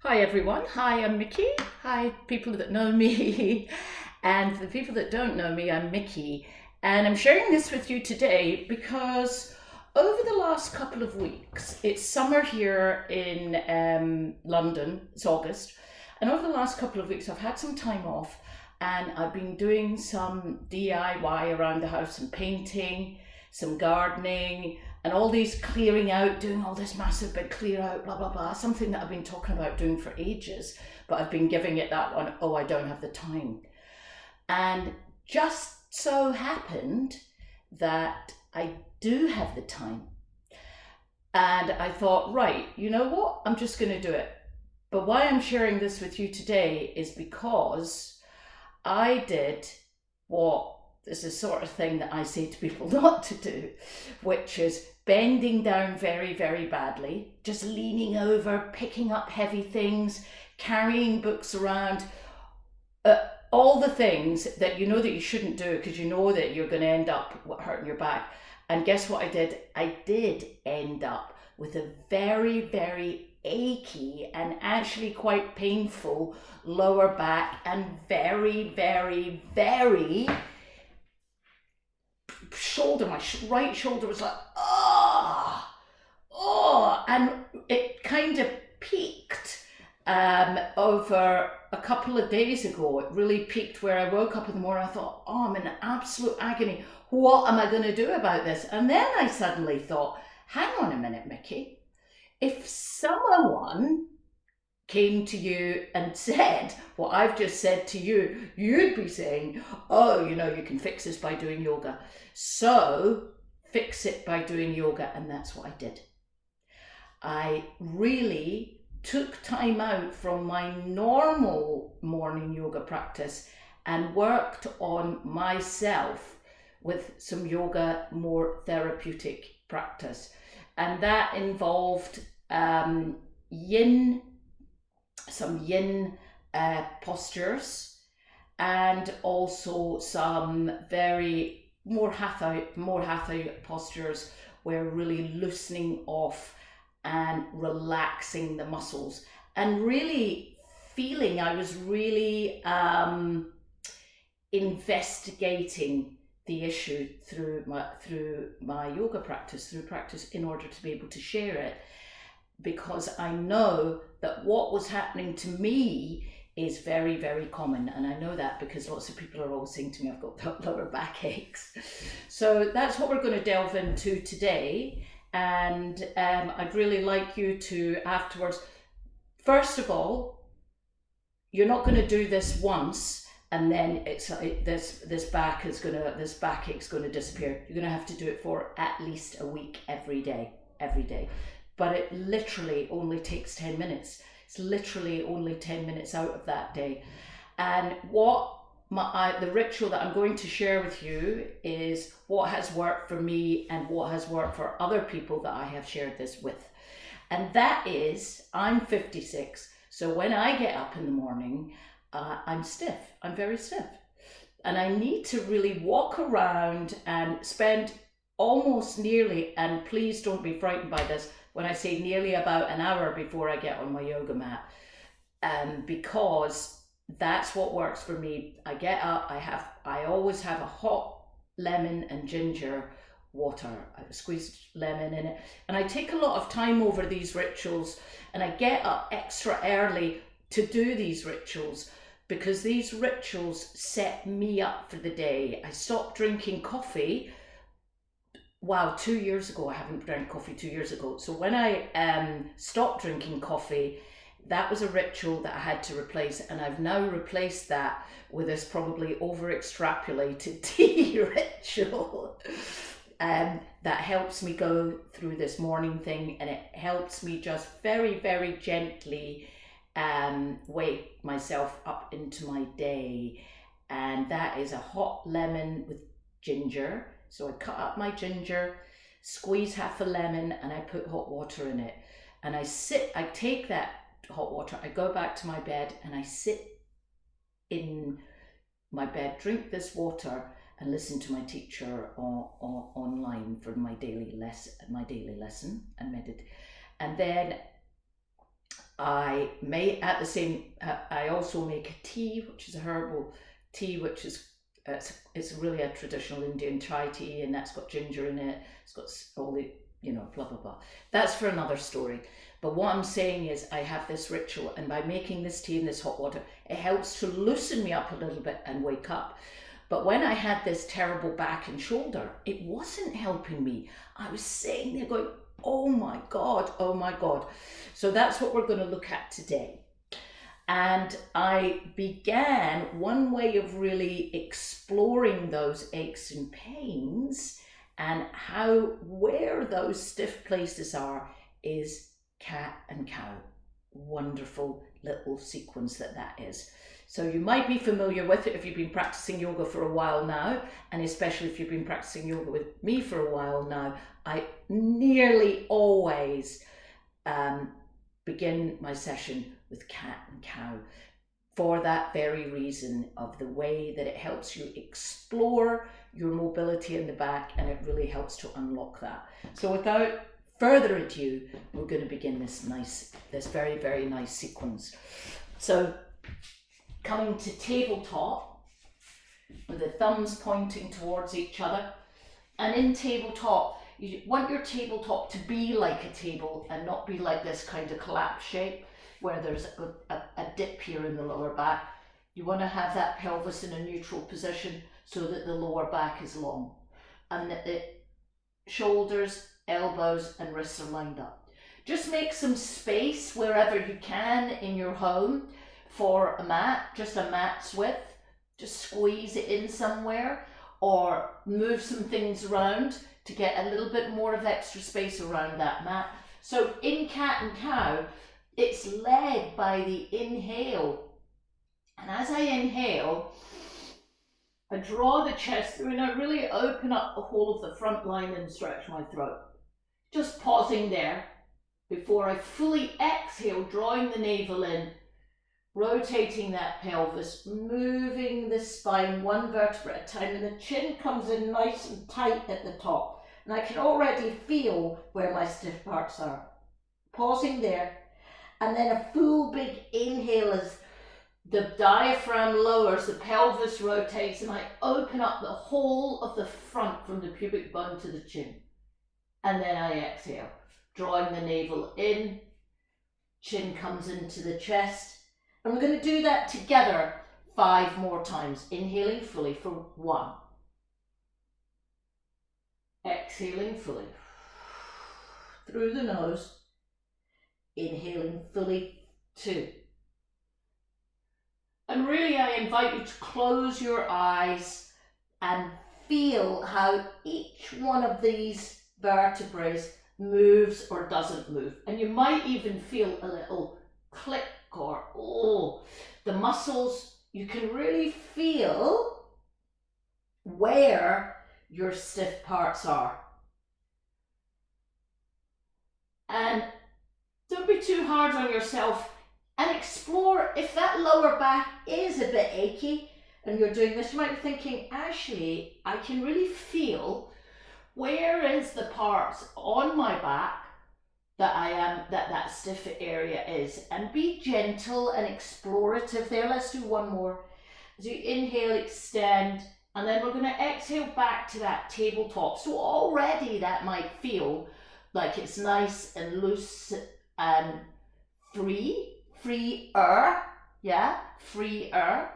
Hi everyone. Hi, I'm Mickey. Hi, people that know me. And for the people that don't know me, I'm Mickey. And I'm sharing this with you today because over the last couple of weeks, it's summer here in London, it's August. And over the last couple of weeks, I've had some time off and I've been doing some DIY around the house, some painting, some gardening, and all these clearing out, doing all this massive big clear out, blah, blah, blah, something that I've been talking about doing for ages, but I've been giving it that one, oh, I don't have the time. And just so happened that I do have the time. And I thought, right, you know what? I'm just going to do it. But why I'm sharing this with you today is because I did what is the sort of thing that I say to people not to do, which is bending down very, very badly, just leaning over, picking up heavy things, carrying books around, all the things that you know that you shouldn't do because you know that you're going to end up hurting your back. And guess what I did? I did end up with a very, very achy and actually quite painful lower back and very, very, very shoulder. My right shoulder was like, and it kind of peaked over a couple of days ago. It really peaked where I woke up in the morning. I thought, oh, I'm in absolute agony. What am I going to do about this? And then I suddenly thought, hang on a minute, Mickey. If someone came to you and said what I've just said to you, you'd be saying, oh, you can fix this by doing yoga. So fix it by doing yoga. And that's what I did. I really took time out from my normal morning yoga practice and worked on myself with some yoga, more therapeutic practice. And that involved yin postures, and also some very more hatha postures where really loosening off and relaxing the muscles and really feeling I was really investigating the issue through my yoga practice, through practice, in order to be able to share it, because I know that what was happening to me is very, very common. And I know that because lots of people are always saying to me, I've got lower back aches. So that's what we're going to delve into today. And I'd really like you to afterwards, first of all, you're not going to do this once and then this back ache's going to disappear. You're going to have to do it for at least a week, every day. But it literally only takes 10 minutes. It's literally only 10 minutes out of that day. And the ritual that I'm going to share with you is what has worked for me and what has worked for other people that I have shared this with. And that is, I'm 56, so when I get up in the morning, I'm stiff. I'm very stiff. And I need to really walk around and spend almost nearly, and please don't be frightened by this, when I say nearly about an hour before I get on my yoga mat, because that's what works for me. I get up, I always have a hot lemon and ginger water. I squeeze lemon in it, and I take a lot of time over these rituals, and I get up extra early to do these rituals because these rituals set me up for the day. I stopped drinking coffee. Wow, 2 years ago, I haven't drank coffee 2 years ago. So when I stopped drinking coffee, that was a ritual that I had to replace. And I've now replaced that with this probably over-extrapolated tea ritual that helps me go through this morning thing. And it helps me just very, very gently wake myself up into my day. And that is a hot lemon with ginger. So I cut up my ginger, squeeze half a lemon, and I put hot water in it. And I take that hot water, I go back to my bed and I sit in my bed, drink this water, and listen to my teacher online for my daily lesson and meditate. And then I also make a tea, which is a herbal tea, which is it's really a traditional Indian chai tea, and that's got ginger in it. It's got all the, blah blah blah. That's for another story. But what I'm saying is, I have this ritual, and by making this tea in this hot water, it helps to loosen me up a little bit and wake up. But when I had this terrible back and shoulder, it wasn't helping me. I was sitting there going, oh my God, oh my God. So that's what we're going to look at today. And I began one way of really exploring those aches and pains and where those stiff places are is cat and cow. Wonderful little sequence that is. So you might be familiar with it if you've been practicing yoga for a while now, and especially if you've been practicing yoga with me for a while now. I nearly always begin my session with cat and cow for that very reason of the way that it helps you explore your mobility in the back, and it really helps to unlock that. So without further ado, we're going to begin this very, very nice sequence. So coming to tabletop with the thumbs pointing towards each other, and in tabletop, you want your tabletop to be like a table and not be like this kind of collapse shape where there's a dip here in the lower back. You want to have that pelvis in a neutral position so that the lower back is long and that the shoulders, elbows and wrists are lined up. Just make some space wherever you can in your home for a mat, just a mat's width. Just squeeze it in somewhere or move some things around to get a little bit more of extra space around that mat. So in cat and cow, it's led by the inhale. And as I inhale, I draw the chest through and I really open up the whole of the front line and stretch my throat. Just pausing there before I fully exhale, drawing the navel in, rotating that pelvis, moving the spine one vertebra at a time, and the chin comes in nice and tight at the top. And I can already feel where my stiff parts are. Pausing there, and then a full big inhale as the diaphragm lowers, the pelvis rotates, and I open up the whole of the front from the pubic bone to the chin. And then I exhale, drawing the navel in, chin comes into the chest. And we're going to do that together 5 more times, inhaling fully for 1. Exhaling fully through the nose, inhaling fully 2. And really I invite you to close your eyes and feel how each one of these vertebrae moves or doesn't move. And you might even feel a little click or the muscles. You can really feel where your stiff parts are. And don't be too hard on yourself, and explore if that lower back is a bit achy and you're doing this. You might be thinking, actually, I can really feel where is the parts on my back that stiff area is, and be gentle and explorative there. Let's do one more. As you inhale, extend, and then we're going to exhale back to that tabletop. So already that might feel like it's nice and loose and freer, yeah, freer.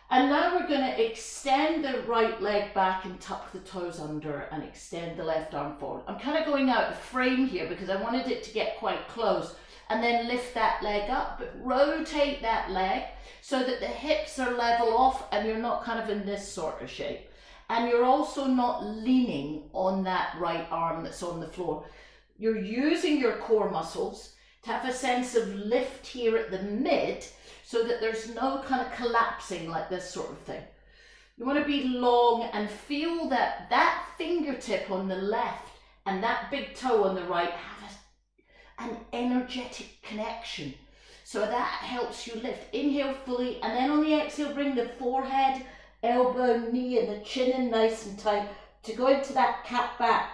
And now we're going to extend the right leg back and tuck the toes under and extend the left arm forward. I'm kind of going out of frame here because I wanted it to get quite close, and then lift that leg up, but rotate that leg so that the hips are level off and you're not kind of in this sort of shape. And you're also not leaning on that right arm that's on the floor. You're using your core muscles to have a sense of lift here at the mid, so that there's no kind of collapsing like this sort of thing. You want to be long and feel that that fingertip on the left and that big toe on the right have an energetic connection. So that helps you lift. Inhale fully, and then on the exhale, bring the forehead, elbow, knee and the chin in nice and tight to go into that cat back.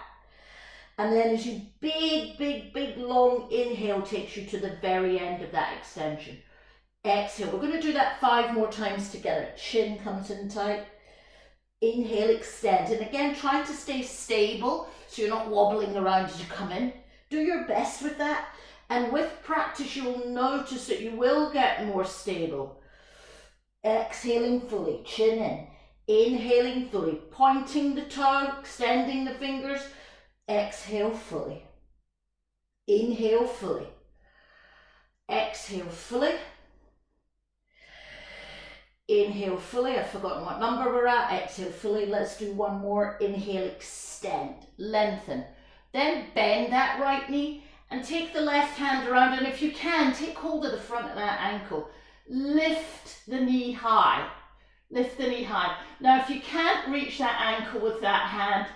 And then as you big, long inhale takes you to the very end of that extension. Exhale. We're going to do that 5 more times together. Chin comes in tight. Inhale, extend. And again, try to stay stable so you're not wobbling around as you come in. Do your best with that. And with practice, you'll notice that you will get more stable. Exhaling fully, chin in. Inhaling fully, pointing the toe, extending the fingers. Exhale fully. Inhale fully. Exhale fully. Inhale fully. I've forgotten what number we're at. Exhale fully. Let's do one more. Inhale, extend, lengthen. Then bend that right knee and take the left hand around, and if you can, take hold of the front of that ankle. Lift the knee high. Lift the knee high. Now, if you can't reach that ankle with that hand,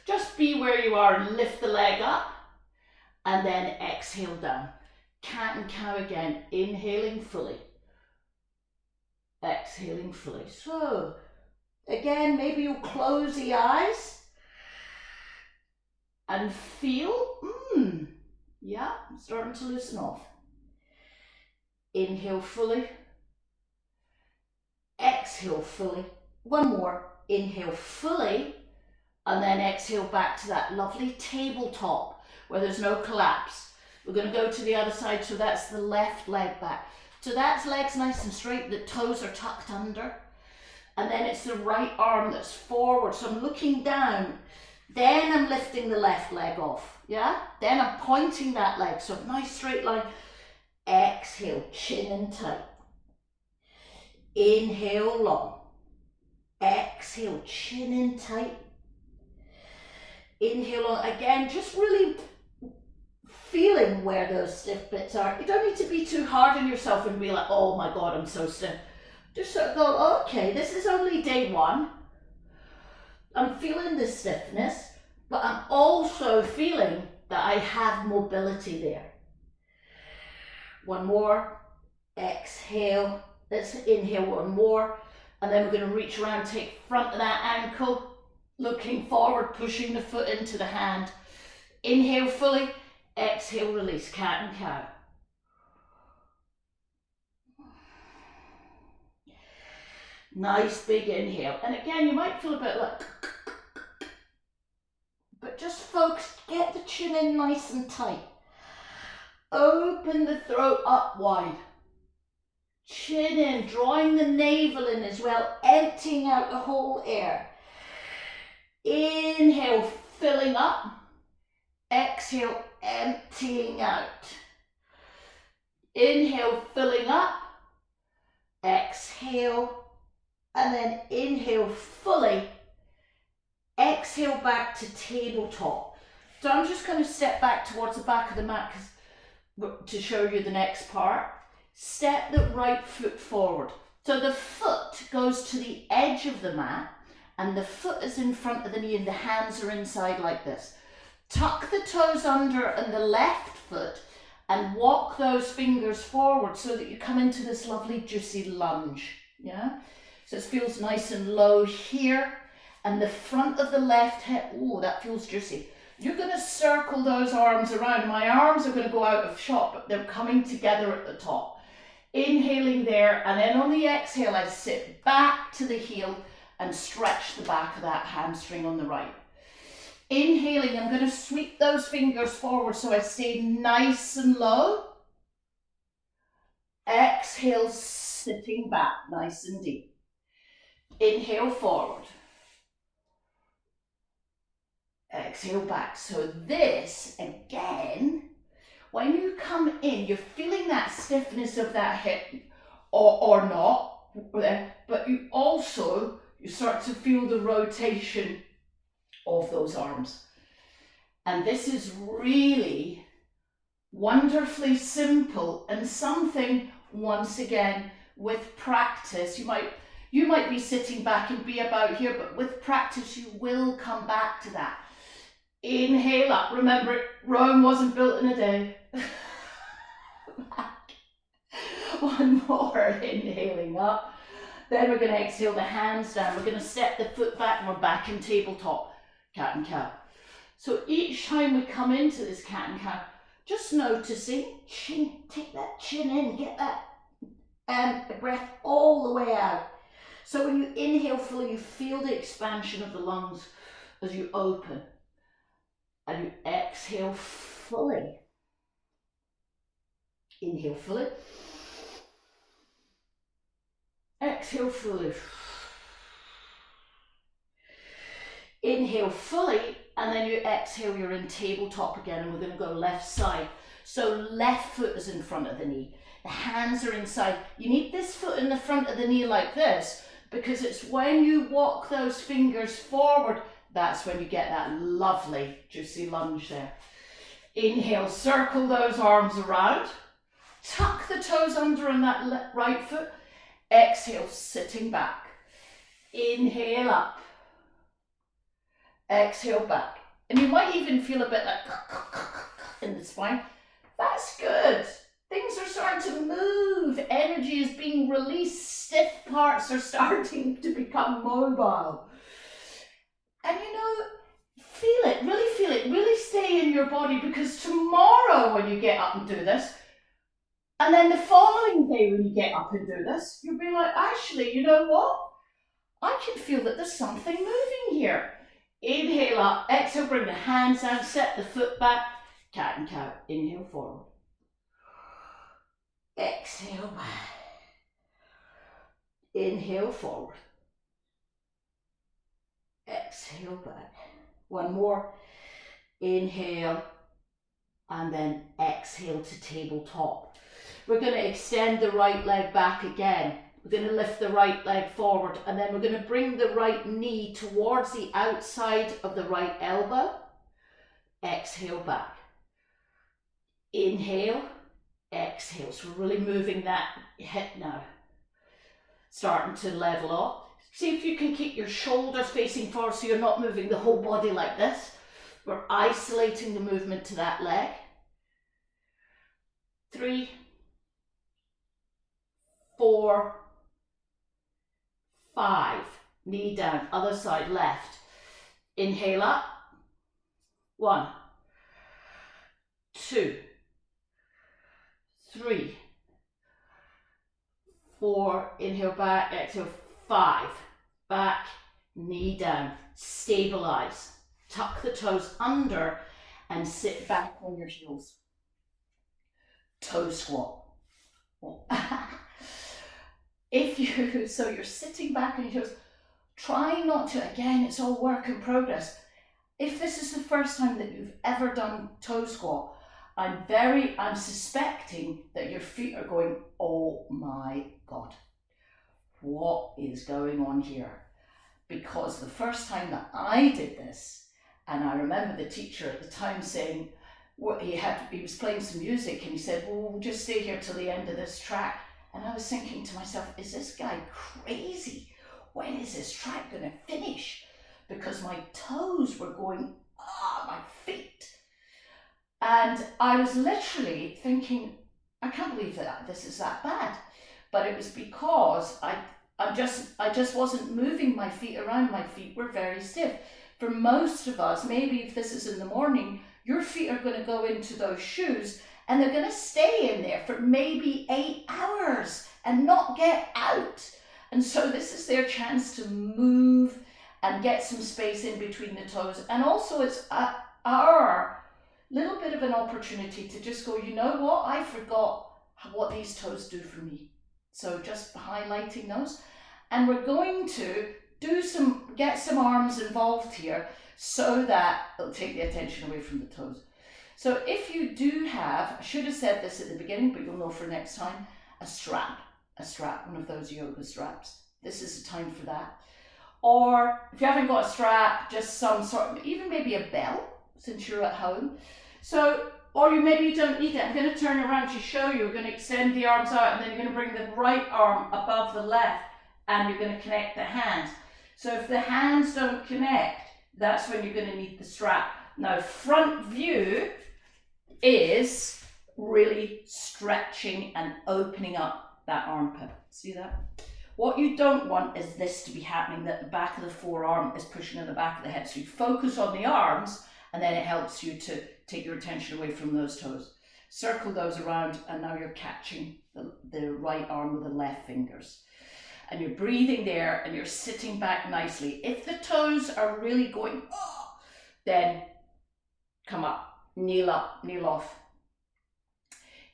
just be where you are and lift the leg up, and then exhale down. Cat and cow again. Inhaling fully. Exhaling fully. So, again, maybe you'll close the eyes and feel, yeah, starting to loosen off. Inhale fully. Exhale fully. One more. Inhale fully. And then exhale back to that lovely tabletop where there's no collapse. We're going to go to the other side, so that's the left leg back. So that's legs nice and straight, the toes are tucked under. And then it's the right arm that's forward. So I'm looking down, then I'm lifting the left leg off, yeah? Then I'm pointing that leg, so nice straight line. Exhale, chin in tight. Inhale, long. Exhale, chin in tight. Inhale, long. Again, just really feeling where those stiff bits are. You don't need to be too hard on yourself and be like, oh my God, I'm so stiff. Just sort of go, okay, this is only day 1. I'm feeling the stiffness, but I'm also feeling that I have mobility there. One more. Exhale. Let's inhale one more. And then we're going to reach around, take front of that ankle, looking forward, pushing the foot into the hand. Inhale fully. Exhale, release, cat and cow. Nice big inhale. And again, you might feel a bit like, but just focus, get the chin in nice and tight. Open the throat up wide. Chin in, drawing the navel in as well, emptying out the whole air. Inhale, filling up. Exhale, emptying out. Inhale, filling up. Exhale. And then inhale fully. Exhale back to tabletop. So I'm just going to step back towards the back of the mat to show you the next part. Step the right foot forward. So the foot goes to the edge of the mat and the foot is in front of the knee and the hands are inside like this. Tuck the toes under and the left foot and walk those fingers forward so that you come into this lovely juicy lunge. Yeah? So it feels nice and low here, and the front of the left hip, oh, that feels juicy. You're going to circle those arms around. My arms are going to go out of shot, but they're coming together at the top. Inhaling there, and then on the exhale, I sit back to the heel and stretch the back of that hamstring on the right. Inhaling, I'm going to sweep those fingers forward so I stay nice and low. Exhale, sitting back, nice and deep. Inhale forward. Exhale back. So this, again, when you come in, you're feeling that stiffness of that hip or not, but you start to feel the rotation of those arms. And this is really wonderfully simple and something, once again, with practice, you might be sitting back and be about here, but with practice you will come back to that. Inhale up. Remember, Rome wasn't built in a day. Back. One more. Inhaling up. Then we're going to exhale the hands down. We're going to step the foot back and we're back in tabletop. Cat and cow. So each time we come into this cat and cow, just noticing, chin, take that chin in, get that breath all the way out. So when you inhale fully, you feel the expansion of the lungs as you open. And you exhale fully. Inhale fully. Exhale fully. Inhale fully, and then you exhale, you're in tabletop again, and we're going to go left side. So left foot is in front of the knee. The hands are inside. You need this foot in the front of the knee like this, because it's when you walk those fingers forward, that's when you get that lovely, juicy lunge there. Inhale, circle those arms around. Tuck the toes under on that right foot. Exhale, sitting back. Inhale up. Exhale back. And you might even feel a bit like in the spine. That's good. Things are starting to move. Energy is being released. Stiff parts are starting to become mobile. And you know, feel it, really stay in your body, because tomorrow when you get up and do this, and then the following day when you get up and do this, you'll be like, actually, you know what? I can feel that there's something moving here. Inhale up, exhale, bring the hands down, set the foot back, cat and cow. Inhale forward. Exhale back. Inhale forward. Exhale back. One more. Inhale and then exhale to tabletop. We're going to extend the right leg back again. We're going to lift the right leg forward, and then we're going to bring the right knee towards the outside of the right elbow. Exhale back. Inhale, exhale. So we're really moving that hip now. Starting to level off. See if you can keep your shoulders facing forward so you're not moving the whole body like this. We're isolating the movement to that leg. 3, 4, 5. Knee down, other side, left. Inhale up. 1, 2, 3, 4. Inhale back, exhale. 5. Back, knee down, stabilize, tuck the toes under and sit back on your heels. Toe squat. So you're sitting back on your toes, try not to, again, it's all work in progress. If this is the first time that you've ever done toe squat, I'm suspecting that your feet are going, oh my God. What is going on here? Because the first time that I did this, and I remember the teacher at the time saying, he was playing some music and he said, well, we'll just stay here till the end of this track. And I was thinking to myself, is this guy crazy? When is this track going to finish? Because my toes were going, my feet. And I was literally thinking, I can't believe that this is that bad. But it was because I just wasn't moving my feet around. My feet were very stiff. For most of us, maybe if this is in the morning, your feet are going to go into those shoes and they're going to stay in there for maybe 8 hours and not get out. And so this is their chance to move and get some space in between the toes. And also it's our little bit of an opportunity to just go, you know what, I forgot what these toes do for me. So just highlighting those. And we're going to get some arms involved here so that it'll take the attention away from the toes. So if you do have, I should have said this at the beginning, but you'll know for next time, a strap, one of those yoga straps. This is the time for that. Or if you haven't got a strap, just some sort of, even maybe a belt, since you're at home. So, or maybe you don't need it. I'm going to turn around to show you. We're going to extend the arms out and then you're going to bring the right arm above the left and you're going to connect the hands. So if the hands don't connect, that's when you're going to need the strap. Now, front view is really stretching and opening up that armpit. See that? What you don't want is this to be happening, that the back of the forearm is pushing on the back of the head. So you focus on the arms And then it helps you to take your attention away from those toes. Circle those around, and now you're catching the right arm with the left fingers. And you're breathing there, and you're sitting back nicely. If the toes are really going, oh, then come up, kneel off.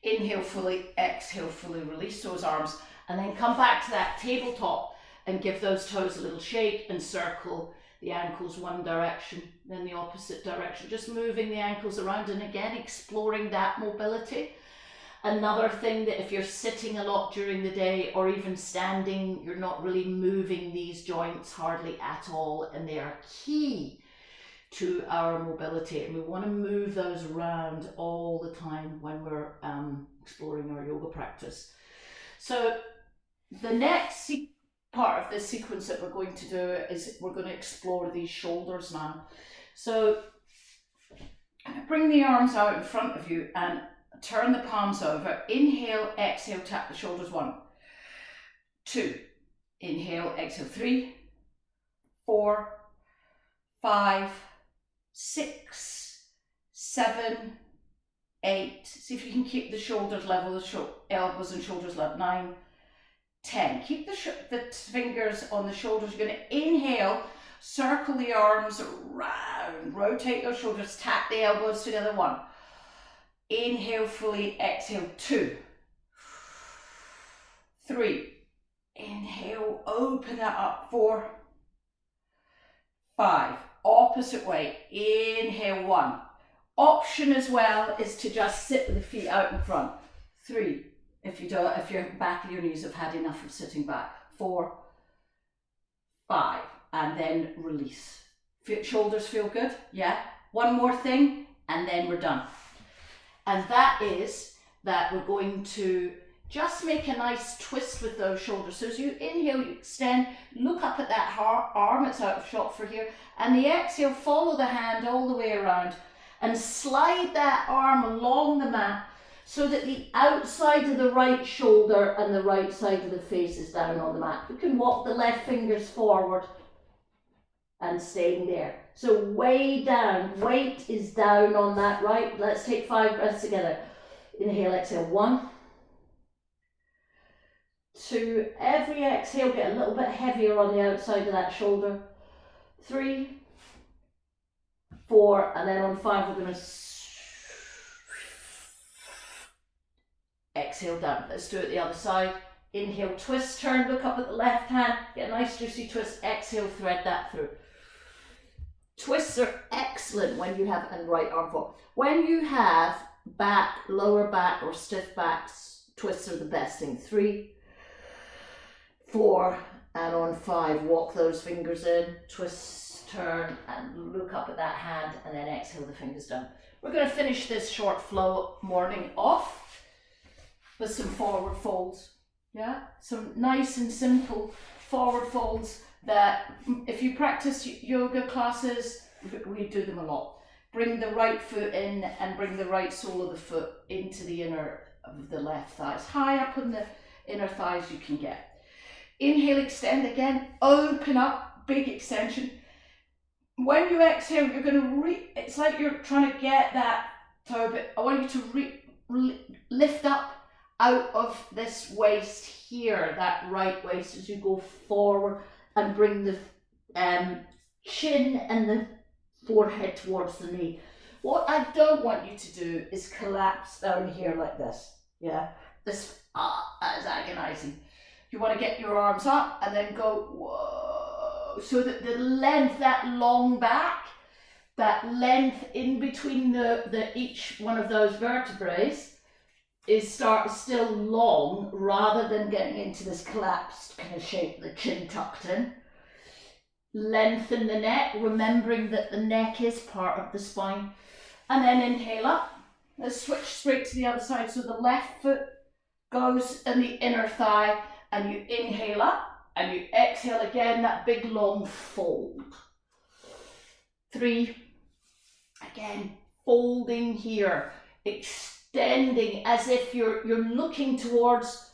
Inhale fully, exhale fully, release those arms, and then come back to that tabletop and give those toes a little shake and circle the ankles one direction, then the opposite direction, just moving the ankles around, and again exploring that mobility. Another thing, that if you're sitting a lot during the day or even standing, you're not really moving these joints hardly at all, and they are key to our mobility, and we want to move those around all the time when we're exploring our yoga practice. So the next part of this sequence that we're going to do is we're going to explore these shoulders now. So bring the arms out in front of you and turn the palms over. Inhale, exhale, tap the shoulders. 1, 2. Inhale, exhale. 3, 4, 5, 6, 7, 8. See if you can keep the shoulders level, the elbows and shoulders level. 9, 10. Keep the fingers on the shoulders. You're going to inhale, circle the arms around, rotate those shoulders, tap the elbows together. 1. Inhale fully, exhale. 2, 3. Inhale, open that up. 4, 5. Opposite way. Inhale. 1. Option as well is to just sit with the feet out in front. 3. If your back of your knees have had enough of sitting back. 4, 5, and then release. Shoulders feel good? Yeah. One more thing, and then we're done. And that is that we're going to just make a nice twist with those shoulders. So as you inhale, you extend, look up at that arm, it's out of shot for here, and the exhale, follow the hand all the way around and slide that arm along the mat, so that the outside of the right shoulder and the right side of the face is down on the mat. You can walk the left fingers forward and staying there. So way down, weight is down on that right. Let's take 5 breaths together. Inhale, exhale. 1, 2, every exhale get a little bit heavier on the outside of that shoulder. 3, 4, and then on 5 we're going to exhale down. Let's do it the other side. Inhale, twist, turn, look up at the left hand, get a nice juicy twist. Exhale, thread that through. Twists are excellent when you have, and right arm forward. When you have back, lower back or stiff backs, twists are the best thing. 3, 4, and on 5, walk those fingers in, twist, turn, and look up at that hand, and then exhale the fingers down. We're going to finish this short flow morning off with some forward folds. Yeah, some nice and simple forward folds that if you practice yoga classes, we do them a lot. Bring the right foot in and bring the right sole of the foot into the inner of the left thigh, as high up on the inner thighs you can get. Inhale, extend again, open up, big extension. When you exhale, you're going to it's like you're trying to get that toe, but I want you to lift up out of this waist here, that right waist, as you go forward, and bring the chin and the forehead towards the knee. What I don't want you to do is collapse down here like this. Yeah, this is agonizing. You want to get your arms up and then go whoa, so that the length, that long back, that length in between the each one of those vertebrae is still long, rather than getting into this collapsed kind of shape, the chin tucked in. Lengthen the neck, remembering that the neck is part of the spine. And then inhale up. Let's switch straight to the other side. So the left foot goes in the inner thigh, and you inhale up, and you exhale again, that big long fold. 3, again, folding here, extending as if you're looking towards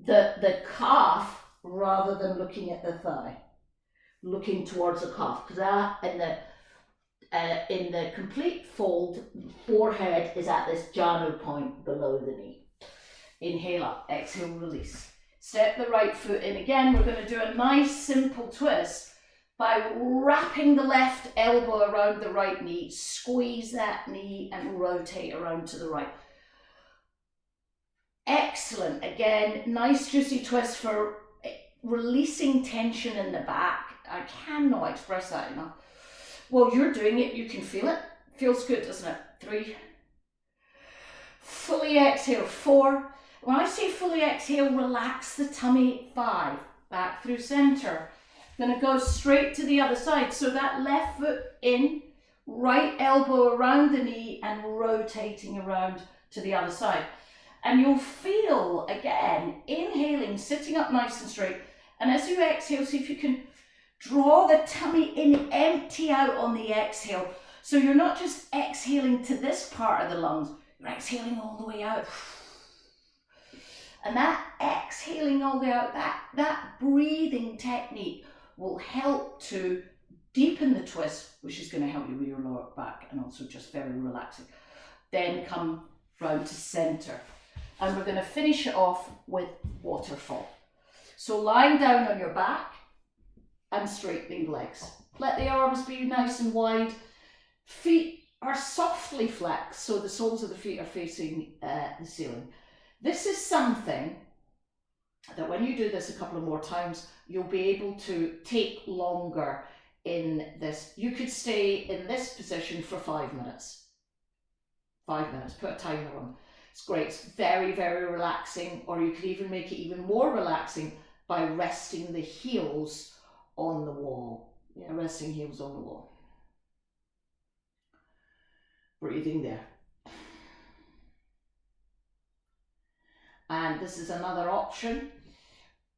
the calf rather than looking at the thigh. Looking towards the calf, because that in the complete fold, forehead is at this jhana point below the knee. Inhale up, exhale, release. Step the right foot in again. We're going to do a nice simple twist by wrapping the left elbow around the right knee, squeeze that knee and rotate around to the right. Excellent. Again, nice juicy twist for releasing tension in the back. I cannot express that enough. While you're doing it, you can feel it. Feels good, doesn't it? 3. Fully exhale, 4. When I say fully exhale, relax the tummy, 5. Back through center. Gonna go straight to the other side. So that left foot in, right elbow around the knee and rotating around to the other side. And you'll feel, again, inhaling, sitting up nice and straight. And as you exhale, see if you can draw the tummy in, empty out on the exhale. So you're not just exhaling to this part of the lungs, you're exhaling all the way out. And that exhaling all the way out, that breathing technique will help to deepen the twist, which is going to help you with your lower back and also just very relaxing. Then come round to center. And we're going to finish it off with waterfall. So lying down on your back and straightening legs. Let the arms be nice and wide. Feet are softly flexed, so the soles of the feet are facing the ceiling. This is something that when you do this a couple of more times, you'll be able to take longer in this. You could stay in this position for 5 minutes. 5 minutes, put a timer on. It's great, it's very, very relaxing, or you could even make it even more relaxing by resting the heels on the wall. Yeah, resting heels on the wall. Breathing there. And this is another option.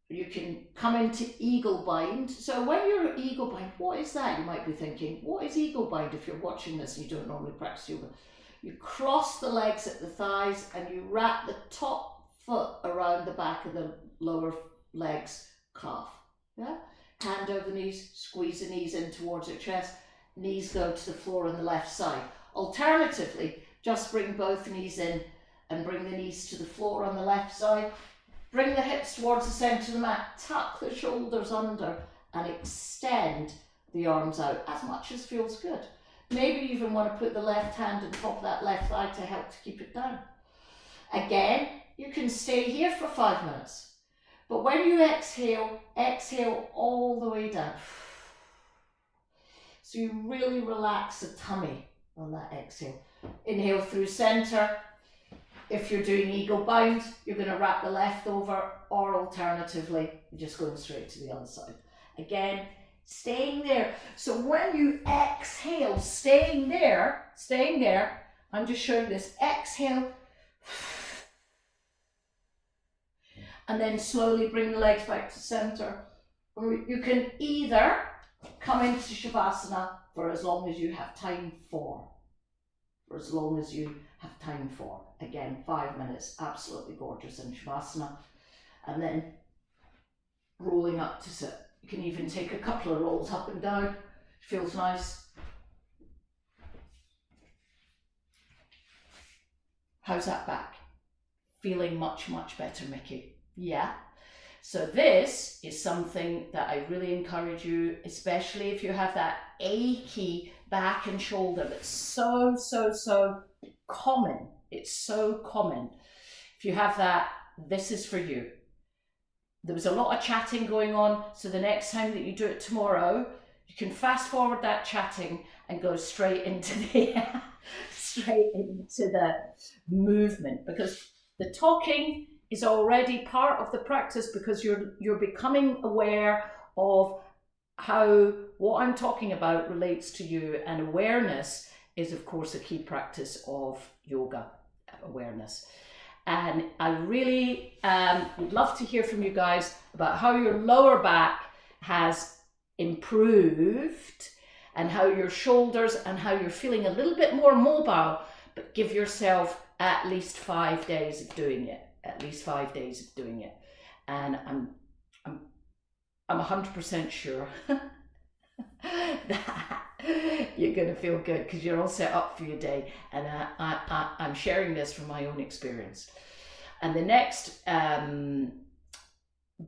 You can come into eagle bind. So when you're eagle bind, what is that? You might be thinking, what is eagle bind if you're watching this and you don't normally practice yoga? You cross the legs at the thighs and you wrap the top foot around the back of the lower legs calf. Yeah? Hand over the knees, squeeze the knees in towards your chest. Knees go to the floor on the left side. Alternatively, just bring both knees in and bring the knees to the floor on the left side. Bring the hips towards the centre of the mat. Tuck the shoulders under and extend the arms out as much as feels good. Maybe you even want to put the left hand on top of that left thigh to help to keep it down. Again, you can stay here for 5 minutes. But when you exhale, exhale all the way down. So you really relax the tummy on that exhale. Inhale through center. If you're doing eagle bind, you're going to wrap the left over, or alternatively, you're just going straight to the other side. Again, staying there. So when you exhale, staying there, I'm just showing this. Exhale. And then slowly bring the legs back to center. Or you can either come into Shavasana for as long as you have time for. Again, 5 minutes, absolutely gorgeous in Shavasana. And then rolling up to sit. You can even take a couple of rolls up and down. Feels nice. How's that back? Feeling much, much better, Mickey. Yeah. So this is something that I really encourage you, especially if you have that achy back and shoulder that's so common. It's so common. If you have that, this is for you. There was a lot of chatting going on, so the next time that you do it tomorrow, you can fast forward that chatting and go straight into the movement, because the talking is already part of the practice, because you're becoming aware of how what I'm talking about relates to you, and awareness is of course a key practice of yoga, awareness. And I really would love to hear from you guys about how your lower back has improved and how your shoulders, and how you're feeling a little bit more mobile, but give yourself at least 5 days of doing it. And I'm 100% sure that you're going to feel good because you're all set up for your day. And I'm sharing this from my own experience. And the next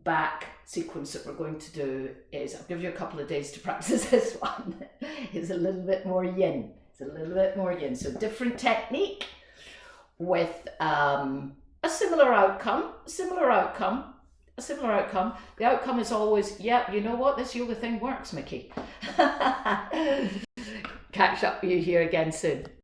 back sequence that we're going to do is, I'll give you a couple of days to practice this one. It's a little bit more yin. It's a little bit more yin. So different technique with a similar outcome. The outcome is always, yeah, you know what, this yoga thing works, Mickey. Catch up with you here again soon.